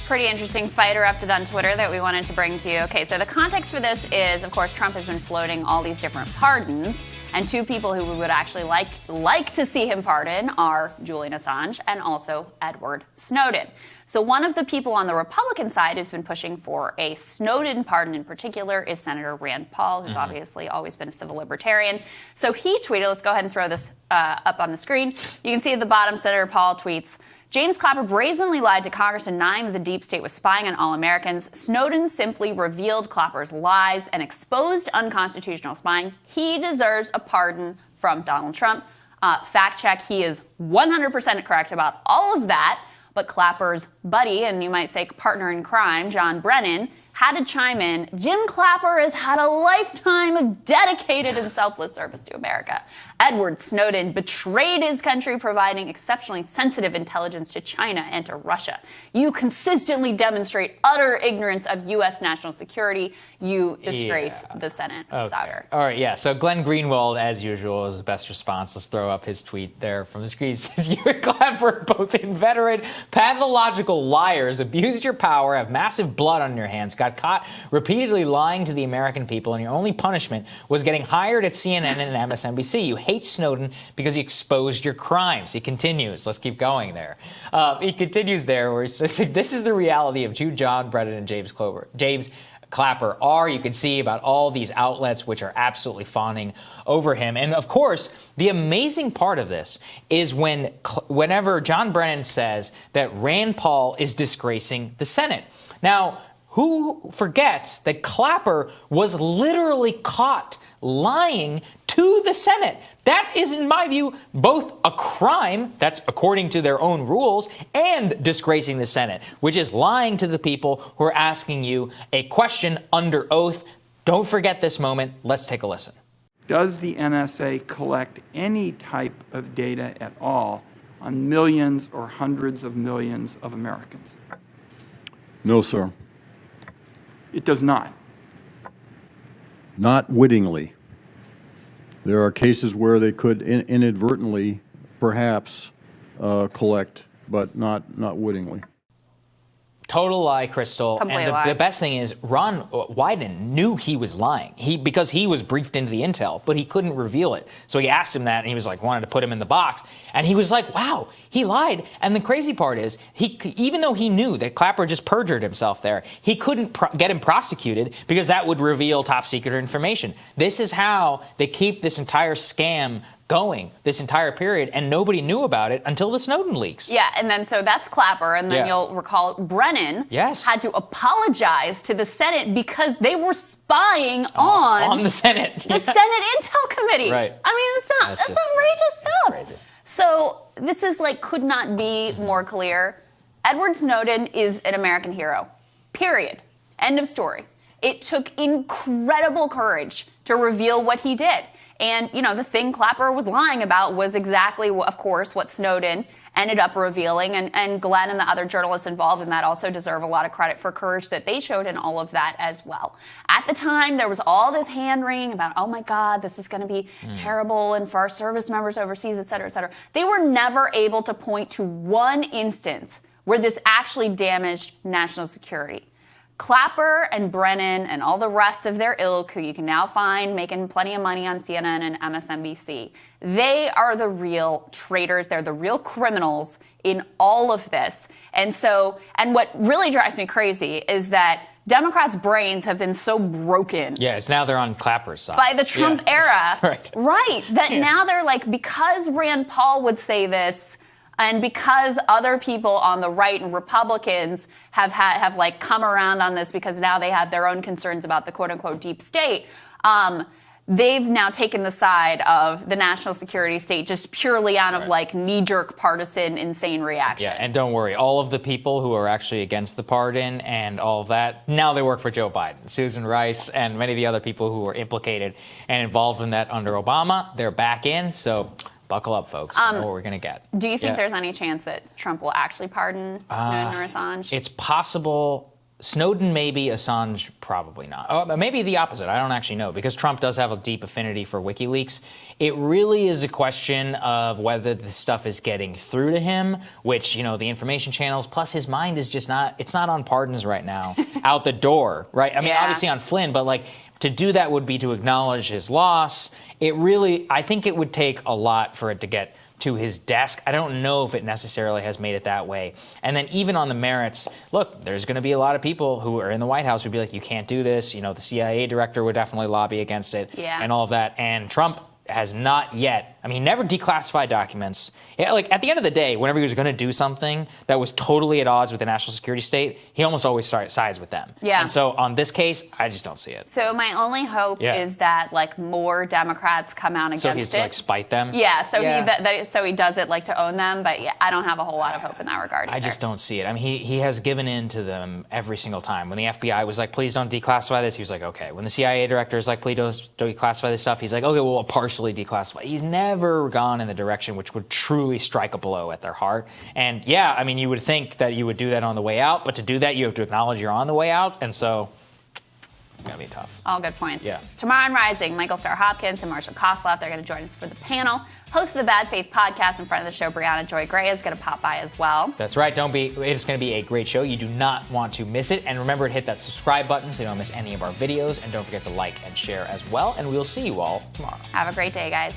Pretty interesting fight erupted on Twitter that we wanted to bring to you. Okay, so the context for this is, of course, Trump has been floating all these different pardons, and two people who we would actually like to see him pardon are Julian Assange and also Edward Snowden. So one of the people on the Republican side who's been pushing for a Snowden pardon in particular is Senator Rand Paul, who's obviously always been a civil libertarian. So he tweeted, let's go ahead and throw this up on the screen. You can see at the bottom, Senator Paul tweets, James Clapper brazenly lied to Congress, denying that the deep state was spying on all Americans. Snowden simply revealed Clapper's lies and exposed unconstitutional spying. He deserves a pardon from Donald Trump. Fact check, he is 100% correct about all of that. But Clapper's buddy, and you might say partner in crime, John Brennan, had to chime in. Jim Clapper has had a lifetime of dedicated and selfless service to America. Edward Snowden betrayed his country, providing exceptionally sensitive intelligence to China and to Russia. You consistently demonstrate utter ignorance of U.S. national security. You disgrace the Senate, okay. Saagar. All right, yeah. So Glenn Greenwald, as usual, is the best response. Let's throw up his tweet there from the screen. He says, you and Clapper, both inveterate pathological liars, abused your power, have massive blood on your hands, got caught repeatedly lying to the American people, and your only punishment was getting hired at CNN and MSNBC. You hate Snowden because he exposed your crimes. He continues. Let's keep going there. He continues there where he's saying, this is the reality of John Brennan and James Clapper are. You can see about all these outlets which are absolutely fawning over him. And of course, the amazing part of this is whenever John Brennan says that Rand Paul is disgracing the Senate. Now, who forgets that Clapper was literally caught lying to the Senate? That is, in my view, both a crime, that's according to their own rules, and disgracing the Senate, which is lying to the people who are asking you a question under oath. Don't forget this moment. Let's take a listen. Does the NSA collect any type of data at all on millions or hundreds of millions of Americans? No, sir. It does not. Not wittingly. There are cases where they could inadvertently, perhaps, collect, but not wittingly. Total lie, Krystal. Complete and lie. The best thing is Ron Wyden knew he was lying because he was briefed into the intel, but he couldn't reveal it. So he asked him that, and he was like, wanted to put him in the box. And he was like, wow, he lied. And the crazy part is, even though he knew that Clapper just perjured himself there, he couldn't get him prosecuted because that would reveal top secret information. This is how they keep this entire scam going this entire period, and nobody knew about it until the Snowden leaks. Yeah, and then so that's Clapper, and then you'll recall Brennan had to apologize to the Senate because they were spying on the Senate. The Senate Intel Committee. Right. I mean, that's outrageous stuff. Crazy. So this is could not be more clear. Edward Snowden is an American hero. Period. End of story. It took incredible courage to reveal what he did. And, the thing Clapper was lying about was exactly, of course, what Snowden ended up revealing. And Glenn and the other journalists involved in that also deserve a lot of credit for courage that they showed in all of that as well. At the time, there was all this hand-wringing about, oh, my God, this is going to be terrible, and for our service members overseas, et cetera, et cetera. They were never able to point to one instance where this actually damaged national security. Clapper and Brennan and all the rest of their ilk, who you can now find making plenty of money on CNN and MSNBC, they are the real traitors. They're the real criminals in all of this. And what really drives me crazy is that Democrats' brains have been so broken. Yes, now they're on Clapper's side. By the Trump era. Right. That now they're like, because Rand Paul would say this, and because other people on the right and Republicans have come around on this because now they have their own concerns about the quote unquote deep state, they've now taken the side of the national security state just purely out of knee-jerk partisan insane reaction. Yeah, and don't worry, all of the people who are actually against the pardon and all of that, now they work for Joe Biden. Susan Rice and many of the other people who were implicated and involved in that under Obama, they're back in, so buckle up, folks. We know what we're going to get. Do you think there's any chance that Trump will actually pardon Snowden or Assange? It's possible. Snowden maybe, Assange probably not. Oh, maybe the opposite. I don't actually know, because Trump does have a deep affinity for WikiLeaks. It really is a question of whether the stuff is getting through to him, which, the information channels, plus his mind is just it's not on pardons right now, out the door, right? I mean, obviously on Flynn, but to do that would be to acknowledge his loss. I think it would take a lot for it to get to his desk. I don't know if it necessarily has made it that way. And then even on the merits, look, there's going to be a lot of people who are in the White House who'd be like, you can't do this. The CIA director would definitely lobby against it and all of that. And Trump has not yet. He never declassified documents. At the end of the day, whenever he was going to do something that was totally at odds with the national security state, he almost always sides with them. Yeah. And so on this case, I just don't see it. So my only hope is that more Democrats come out against it. So he's to spite them. Yeah. So he does it to own them. But I don't have a whole lot of hope in that regard either. I just don't see it. He has given in to them every single time. When the FBI was like, please don't declassify this, he was like, okay. When the CIA director is like, please don't declassify this stuff, he's like, okay, we'll partially declassify. He's never gone in the direction which would truly strike a blow at their heart. And you would think that you would do that on the way out, but to do that, you have to acknowledge you're on the way out. And so it's going to be tough. All good points. Yeah. Tomorrow on Rising, Michael Starr Hopkins and Marshall Kosloff, they're going to join us for the panel. Host of the Bad Faith podcast in front of the show, Brianna Joy Gray, is going to pop by as well. That's right. It's going to be a great show. You do not want to miss it. And remember to hit that subscribe button so you don't miss any of our videos. And don't forget to like and share as well. And we'll see you all tomorrow. Have a great day, guys.